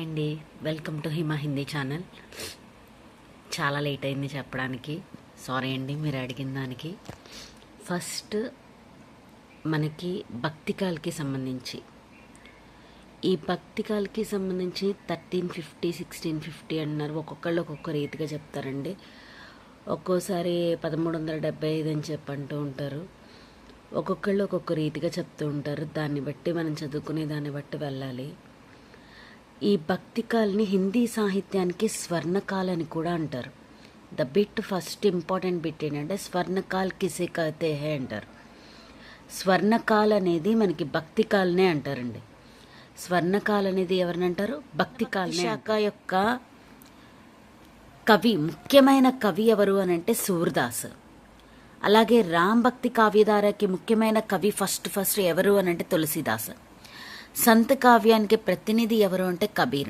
Hi అండి, welcome to Hima Hindi channel. చాలా late అయింది చెప్పడానికి, సారీ అండి మీరు అడిగిన దానికి. ఫస్ట్ మనకి భక్తికాల్కి సంబంధించి ఈ భక్తికాల్కి సంబంధించి 1350 1650 అన్నారు. ఒక్కొక్కళ్ళు ఒక్కొక్క రీతిగా చెప్తారండి. ఒక్కోసారి 1375 అని చెప్పంటూ ఉంటారు. ఒక్కొక్కళ్ళు ఒక్కొక్క రీతిగా చెప్తూ ఉంటారు. దాన్ని బట్టి మనం చదువుకునే దాన్ని బట్టి వెళ్ళాలి. ఈ భక్తికాల్ని హిందీ సాహిత్యానికి స్వర్ణకాల్ అని కూడా అంటారు. ఫస్ట్ ఇంపార్టెంట్ బిట్ ఏంటంటే స్వర్ణకాల్ కిసే కహతే హై అంటారు. స్వర్ణకాల్ అనేది మనకి భక్తికాల్నే అంటారండి. స్వర్ణకాల్ అనేది ఎవరిని అంటారు? భక్తికాల్ శాఖ యొక్క కవి, ముఖ్యమైన కవి ఎవరు అని అంటే సూర్దాస్. అలాగే రామ్ భక్తి కావ్యధారకి ముఖ్యమైన కవి ఫస్ట్ ఎవరు అని అంటే తులసిదాస్. సంత్ కావ్యానికి ప్రతినిధి ఎవరు అంటే కబీర్.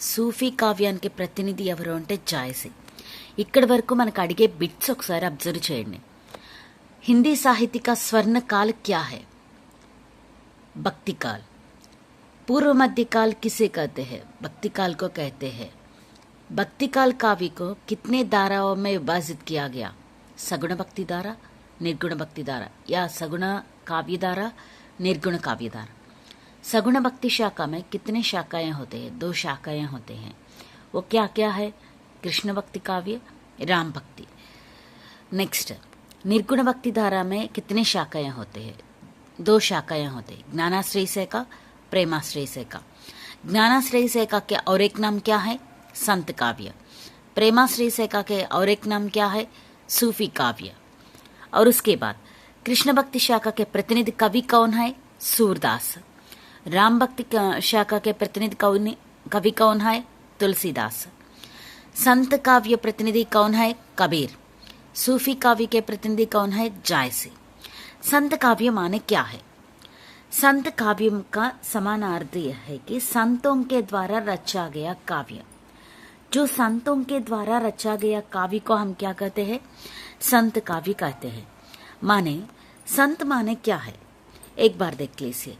సూఫీ కావ్యానికి ప్రతినిధి ఎవరు అంటే జాయసి. ఇక్కడి వరకు మనకు అడిగే బిట్స్ ఒకసారి అబ్జర్వ్ చేయండి. హిందీ సాహిత్య का स्वर्ण काल क्या है? भक्ति काल. पूर्व मध्य काल किसे कहते हैं? भक्ति काल को कहते हैं. भक्ति काल काव्य को कितने धाराओं में विभाजित किया गया? सगुण भक्ति धारा, निर्गुण भक्ति धारा या सगुण काव्य धारा, निर्गुण काव्य धारा. सगुण भक्ति शाखा में कितने शाखाएं होते हैं? 2 शाखाएं होते हैं. वो क्या क्या है? कृष्ण भक्ति काव्य, राम भक्ति. नेक्स्ट, निर्गुण भक्ति धारा में कितने शाखाएं होते हैं? 2 शाखाएं होते हैं. ज्ञानाश्रय से का, प्रेमाश्रय से का. ज्ञानाश्रय से का के और एक नाम क्या है? संत काव्य. प्रेमाश्रय से का के और एक नाम क्या है? सूफी काव्य. और उसके बाद कृष्ण भक्ति शाखा के प्रतिनिधि कवि कौन है? सूरदास. राम भक्ति शाखा के प्रतिनिधि कवि कौन है? तुलसीदास. संत काव्य प्रतिनिधि कौन है? कबीर. सूफी काव्य के प्रतिनिधि कौन है? जायसी. संत काव्य माने क्या है? संत काव्य का समानार्थी यह है कि संतों के द्वारा रचा गया काव्य. जो संतों के द्वारा रचा गया काव्य को हम क्या कहते हैं? संत काव्य कहते हैं. माने संत माने क्या है? एक बार देख लीजिए.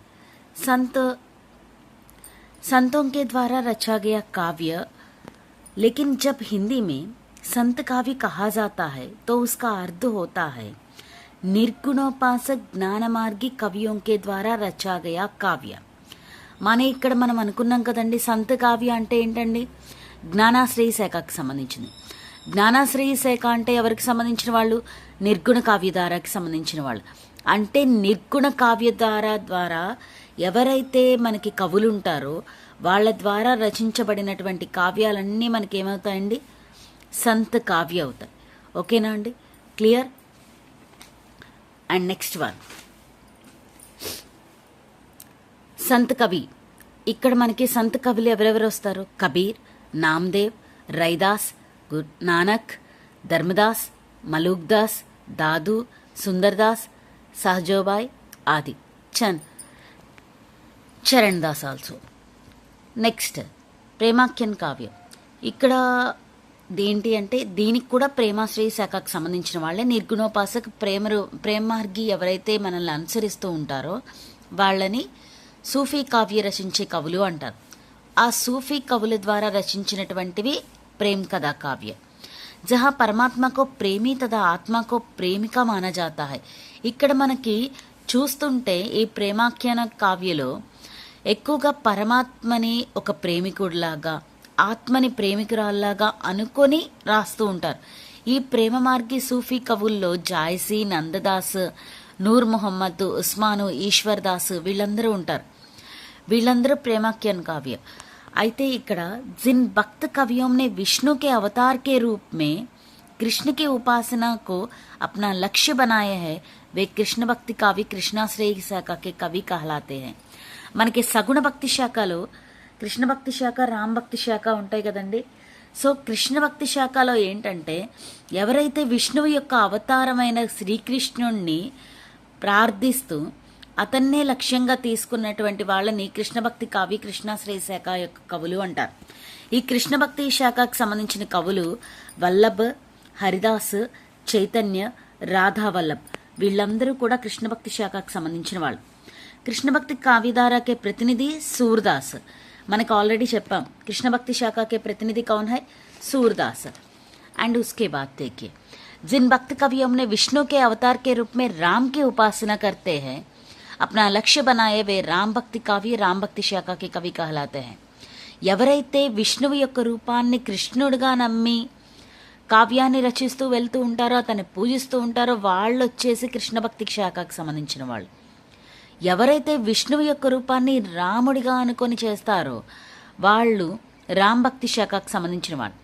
संतों के द्वारा रचा गया काव्य. लेकिन जब हिंदी में संत काव्य कहा जाता है तो उसका अर्थ होता है निर्गुणोपासक ज्ञानमार्गी कवियों के द्वारा रचा गया काव्य. माने ఇక్కడ మనం అనుకున్నాం కదండి, సంత కావ్య అంటే ఏంటండి? జ్ఞానాశ్రయ శాఖకు సంబంధించింది. జ్ఞానాశ్రయ శాఖ అంటే ఎవరికి సంబంధించిన వాళ్ళు? నిర్గుణ కావ్యధారకి సంబంధించిన వాళ్ళు. అంటే నిర్గుణ కావ్యధార ద్వారా ఎవరైతే మనకి కవులు ఉంటారో వాళ్ళ ద్వారా రచించబడినటువంటి కావ్యాలన్నీ మనకి ఏమవుతాయండి? సంత కావ్య అవుతాయి. ఓకేనా అండి? క్లియర్? అండ్ నెక్స్ట్ వన్, సంత కవి. ఇక్కడ మనకి సంత కవులు ఎవరెవరు వస్తారు? కబీర్, నామ్దేవ్, రైదాస్, నానక్, ధర్మదాస్, మలూక్దాస్, దాదు, సుందర్దాస్, సహజోబాయ్ ఆది, చరణ్ దాస్ ఆల్సో. నెక్స్ట్, ప్రేమాఖ్యన్ కావ్యం. ఇక్కడ దేంటి అంటే దీనికి కూడా ప్రేమాశ్రయ శాఖకు సంబంధించిన వాళ్ళే. నిర్గుణోపాసక ప్రేమార్గి ఎవరైతే మనల్ని అనుసరిస్తూ ఉంటారో వాళ్ళని సూఫీ కావ్య రచించే కవులు అంటారు. ఆ సూఫీ కవుల ద్వారా రచించినటువంటివి ప్రేమ్ కథా కావ్య. జహా పరమాత్మకో ప్రేమి తదా ఆత్మకో ప్రేమిక మానా జాతా హై. ఇక్కడ మనకి చూస్తుంటే ఈ ప్రేమాఖ్యాన కావ్యలో ఎక్కువగా పరమాత్మని ఒక ప్రేమికుడిలాగా, ఆత్మని ప్రేమికురాల్లాగా అనుకొని రాస్తూ ఉంటారు. ఈ ప్రేమ మార్గి సూఫీ కవుల్లో జాయసి, నందదాస్, నూర్ మొహమ్మద్, ఉస్మాను, ఈశ్వర్ దాస్ వీళ్ళందరూ ఉంటారు. వీళ్ళందరూ ప్రేమాఖ్యాన్ కావ్య. అయితే ఇక్కడ जिन भक्त कवियों ने विष्णु के अवतार के रूप में कृष्ण की उपासना को अपना लक्ष्य बनाया है वे कृष्ण भक्ति काव्य कृष्णाश्रय शाखा के कवि कहलाते हैं. మనకి సగుణ భక్తి శాఖలో కృష్ణ భక్తి శాఖ, రామ్ భక్తి శాఖ ఉంటాయి కదండి. సో కృష్ణ భక్తి శాఖలో ఏంటంటే ఎవరైతే విష్ణువు యొక్క అవతారమైన శ్రీకృష్ణుణ్ణి ప్రార్థిస్తూ అతన్నే లక్ష్యంగా తీసుకున్నటువంటి వాళ్ళని కృష్ణ భక్తి కావ్య కృష్ణాశ్రయ శాఖ యొక్క కవులు అంటారు. ఈ కృష్ణ భక్తి శాఖకు సంబంధించిన కవులు వల్లభ్, హరిదాస్, చైతన్య, రాధా వల్లభ్ వీళ్ళందరూ కూడా కృష్ణ భక్తి శాఖకు సంబంధించిన వాళ్ళు. कृष्ण भक्ति काव्यधारा के प्रतिनिधि सूरदास. మనకు ऑलरेडी చెప్పాం कृष्ण भक्ति शाखा के प्रतिनिधि कौन है, सूरदास। एंड उसके बाद देखिए जिन भक्त कवियों ने विष्णु के अवतार के रूप में राम की उपासना करते हैं, अपना लक्ष्य बनाए वे राम भक्ति काव्य राम भक्ति शाखा के कवि कहलाते हैं। ఎవరైతే విష్ణువు యొక్క రూపాన్ని కృష్ణుడిగా నమ్మి కావ్యాన్ని రచిస్తూ వెళ్తూ ఉంటారో, అతన్ని పూజిస్తూ ఉంటారో, వాళ్ళు వచ్చేసి కృష్ణ భక్తి శాఖకు సంబంధించిన వాళ్ళు. ఎవరైతే విష్ణువు యొక్క రూపాన్ని రాముడిగా అనుకొని చేస్తారో వాళ్ళు రామ్ భక్తి శాఖకు సంబంధించిన వాళ్ళు.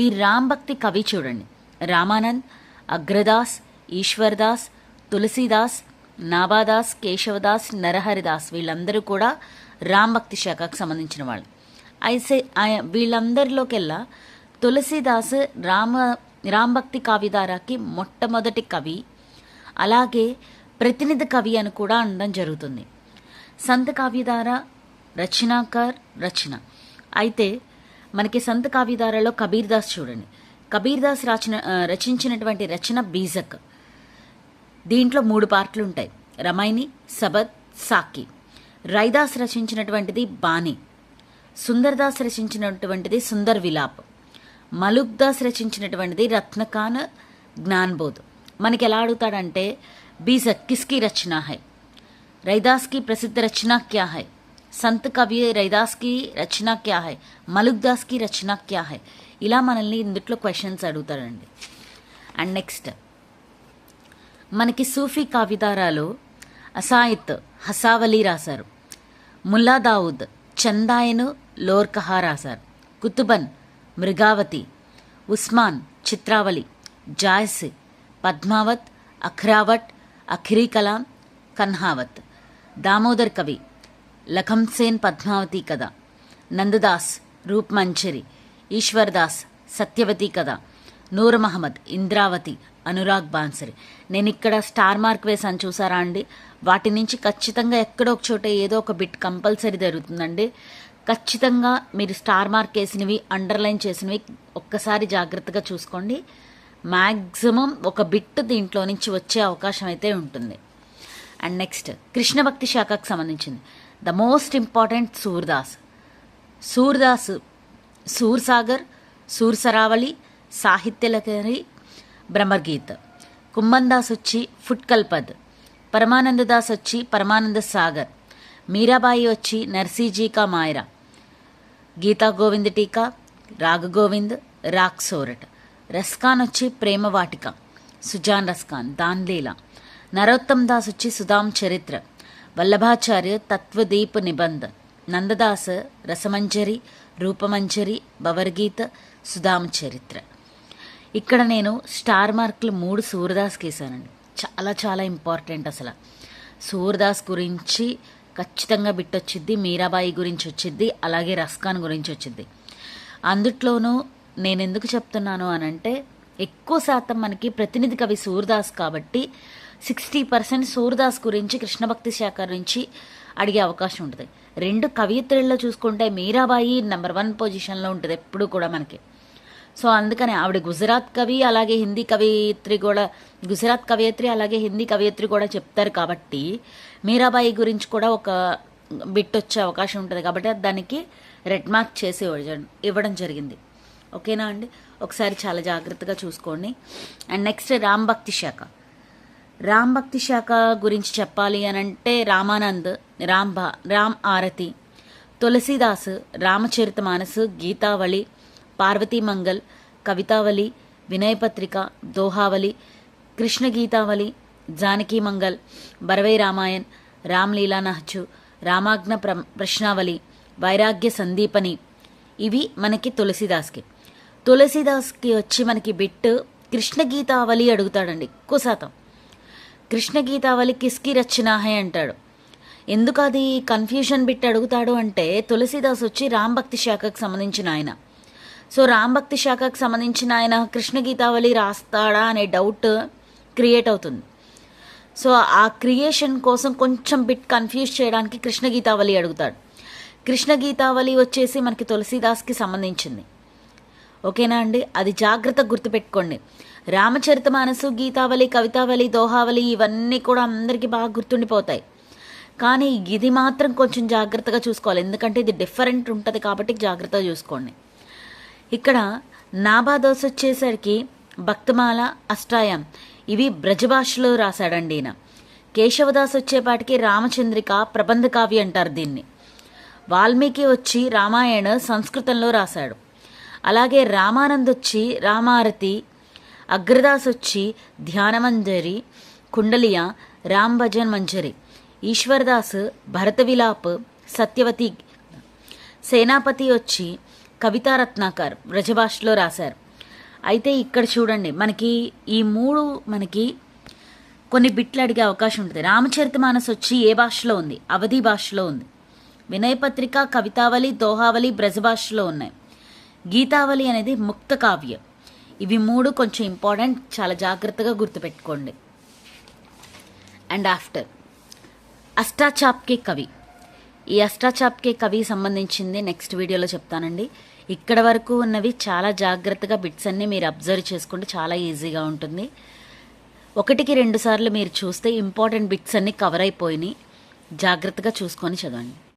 ఈ రామ్ భక్తి కవి చూడండి, రామానంద్, అగ్రదాస్, ఈశ్వర్దాస్, తులసీదాస్, నాబాదాస్, కేశవదాస్, నరహరిదాస్ వీళ్ళందరూ కూడా రామ్ భక్తి శాఖకు సంబంధించిన వాళ్ళు. అయితే వీళ్ళందరిలోకెల్లా తులసీదాస్ రామ్ భక్తి కావ్యధారకి మొట్టమొదటి కవి, అలాగే ప్రతినిధి కవి అని కూడా అనడం జరుగుతుంది. సంత కావ్యధార రచనాకార్ రచన. అయితే మనకి సంత కావ్యధారలో కబీర్ దాస్ చూడండి, కబీర్ దాస్ రచించినటువంటి రచన బీజక్. దీంట్లో 3 పార్ట్లు ఉంటాయి, రమైని, సబద్, సాకి. రైదాస్ రచించినటువంటిది బాణి, సుందర్దాస్ రచించినటువంటిది సుందర్ విలాప్, మలుక్ దాస్ రచించినటువంటిది రత్నకాన్ జ్ఞాన్బోధ్. మనకి ఎలా అడుగుతాడంటే బీజక్ కిస్కి రచన హై, रैदास की प्रसिद्ध रचना क्या है, संत कवि रैदास की रचना क्या है, మలుక్ దాస్ की रचना क्या है. ఇలా మనల్ని ఇందుట్లో క్వశ్చన్స్ అడుగుతారండి. అండ్ నెక్స్ట్ మనకి సూఫీ కావ్యధారాలో అసాయిత్ హసావలి రాశారు, ముల్లా దావుద్ చందాయను లోర్కహా రాశారు, కుతుబన్ మృగావతి, ఉస్మాన్ చిత్రావళి, జాయస్ పద్మావత్, అఖ్రావట్, అఖిరీ కలాం, కన్హావత్, దామోదర్ కవి లఖంసేన్ పద్మావతి కథ, నందదాస్ రూప్మంజరి, ఈశ్వర్దాస్ సత్యవతి కథ, నూర్ మహమ్మద్ ఇంద్రావతి, అనురాగ్ బాన్సరి. నేను ఇక్కడ స్టార్ మార్క్ వేసాను చూసారా అండి, వాటి నుంచి ఖచ్చితంగా ఎక్కడో ఒక చోట ఏదో ఒక బిట్ కంపల్సరీ జరుగుతుందండి. ఖచ్చితంగా మీరు స్టార్ మార్క్ వేసినవి అండర్లైన్ చేసినవి ఒక్కసారి జాగ్రత్తగా చూసుకోండి. మ్యాక్సిమం ఒక బిట్ దీంట్లో నుంచి వచ్చే అవకాశం అయితే ఉంటుంది. అండ్ నెక్స్ట్ కృష్ణ భక్తి శాఖకు సంబంధించింది the most important Surdas. Surdas Sursagar, Sursaravali, Sahityalahari, Brahmageet. Kumbhandas వచ్చి ఫుట్కల్పద్, పరమానందదాస్ వచ్చి పరమానంద సాగర్, మీరాబాయి వచ్చి నర్సీజీకా మాయరా, గీతా గోవింద్ టీకా, రాగ గోవింద్, రాగ్ సోరట్. రస్కాన్ వచ్చి ప్రేమవాటిక, సుజాన్ రస్కాన్, దాన్లీలా. నరోత్తమ్ దాస్ వచ్చి సుధామ్ చరిత్ర, వల్లభాచార్య తత్వదీప్ నిబంధ, నందదాస్ రసమంజరి, రూపమంజరి, భవర్గీత, సుధామ్ చరిత్ర. ఇక్కడ నేను స్టార్ మార్కులు 3 సూర్దాస్కి వేసానండి. చాలా చాలా ఇంపార్టెంట్. అసలు సూర్దాస్ గురించి ఖచ్చితంగా బిట్ వచ్చిద్ది, మీరాబాయి గురించి వచ్చిద్ది, అలాగే రస్కాన్ గురించి వచ్చిద్ది. అందుట్లోనూ నేను ఎందుకు చెప్తున్నాను అనంటే ఎక్కువ శాతం మనకి ప్రతినిధి కవి సూర్దాస్ కాబట్టి 60% సూర్దాస్ గురించి కృష్ణ భక్తి శాఖ నుంచి అడిగే అవకాశం ఉంటుంది. 2 కవియత్రుల్లో చూసుకుంటే మీరాబాయి నెంబర్ 1 పొజిషన్లో ఉంటుంది ఎప్పుడు కూడా మనకి. సో అందుకని ఆవిడ గుజరాత్ కవి, అలాగే హిందీ కవియత్రి కూడా, గుజరాత్ కవియత్రి అలాగే హిందీ కవియత్రి కూడా చెప్తారు కాబట్టి మీరాబాయి గురించి కూడా ఒక బిట్ వచ్చే అవకాశం ఉంటుంది. కాబట్టి దానికి రెడ్ మార్క్ చేసి ఇవ్వడం జరిగింది. ఓకేనా అండి, ఒకసారి చాలా జాగ్రత్తగా చూసుకోండి. అండ్ నెక్స్ట్ రామ్ భక్తి శాఖ. రామ్ భక్తి శాఖ గురించి చెప్పాలి అని అంటే రామానంద్, రామ్ ఆరతి, తులసీదాస్ రామచరిత మానస్, గీతావళి, పార్వతీ మంగల్, కవితావళి, వినయపత్రిక, దోహావళి, కృష్ణ గీతావళి, జానకీ మంగల్, బరవై రామాయణ్, రామ్లీలా నహచు, రామాజ్ఞ ప్రశ్నావళి, వైరాగ్య సందీపని. ఇవి మనకి తులసీదాస్కి. తులసీదాస్కి వచ్చి మనకి బిట్ కృష్ణ గీతావళి అడుగుతాడండి ఎక్కువ శాతం. కృష్ణ గీతావళి కిస్కి రచన హై అంటాడు. ఎందుకు అది కన్ఫ్యూజన్ బిట్ అడుగుతాడు అంటే తులసీదాస్ వచ్చి రామ్ భక్తి శాఖకు సంబంధించిన ఆయన. సో రామ్ భక్తి శాఖకు సంబంధించిన ఆయన కృష్ణ గీతావళి రాస్తాడా అనే డౌట్ క్రియేట్ అవుతుంది. సో ఆ క్రియేషన్ కోసం కొంచెం బిట్ కన్ఫ్యూజ్ చేయడానికి కృష్ణ గీతావళి అడుగుతాడు. కృష్ణ గీతావళి వచ్చేసి మనకి తులసీదాస్కి సంబంధించింది. ఓకేనా అండి, అది జాగ్రత్తగా గుర్తుపెట్టుకోండి. రామచరిత మానసు, గీతావళి, కవితావళి, దోహావళి ఇవన్నీ కూడా అందరికీ బాగా గుర్తుండిపోతాయి. కానీ ఇది మాత్రం కొంచెం జాగ్రత్తగా చూసుకోవాలి, ఎందుకంటే ఇది డిఫరెంట్ ఉంటుంది కాబట్టి జాగ్రత్తగా చూసుకోండి. ఇక్కడ నాబాదోస్ వచ్చేసరికి భక్తమాల, అష్టాయం ఇవి బ్రజభాషలో రాశాడండి ఈయన. కేశవదాస్ వచ్చేపాటికి రామచంద్రిక, ప్రబంధ కావ్య అంటారు దీన్ని. వాల్మీకి వచ్చి రామాయణ సంస్కృతంలో రాశాడు. అలాగే రామానంద్ వచ్చి రామారతి, అగ్రదాస్ వచ్చి ధ్యానమంజరి, కుండలియ, రామ్ భజన్ మంజరి, ఈశ్వర్దాస్ భరత విలాప్, సత్యవతి, సేనాపతి వచ్చి కవితా రత్నాకర్ బ్రజభాషలో రాశారు. అయితే ఇక్కడ చూడండి, మనకి ఈ మూడు మనకి కొన్ని బిట్లు అడిగే అవకాశం ఉంటుంది. రామచరితమానస్ వచ్చి ఏ భాషలో ఉంది? అవధి భాషలో ఉంది. వినయపత్రిక, కవితావళి, దోహావళి బ్రజభాషలో ఉన్నాయి. గీతావళి అనేది ముక్త కావ్యం. ఇవి మూడు కొంచెం ఇంపార్టెంట్, చాలా జాగ్రత్తగా గుర్తుపెట్టుకోండి. అండ్ ఆఫ్టర్ అష్టాచాప్కే కవి, ఈ అష్టాచాప్కే కవి సంబంధించింది నెక్స్ట్ వీడియోలో చెప్తానండి. ఇక్కడ వరకు ఉన్నవి చాలా జాగ్రత్తగా బిట్స్ అన్నీ మీరు అబ్జర్వ్ చేసుకుంటే చాలా ఈజీగా ఉంటుంది. 1-2 సార్లు మీరు చూస్తే ఇంపార్టెంట్ బిట్స్ అన్నీ కవర్ అయిపోయినాయి. జాగ్రత్తగా చూసుకొని చదవండి.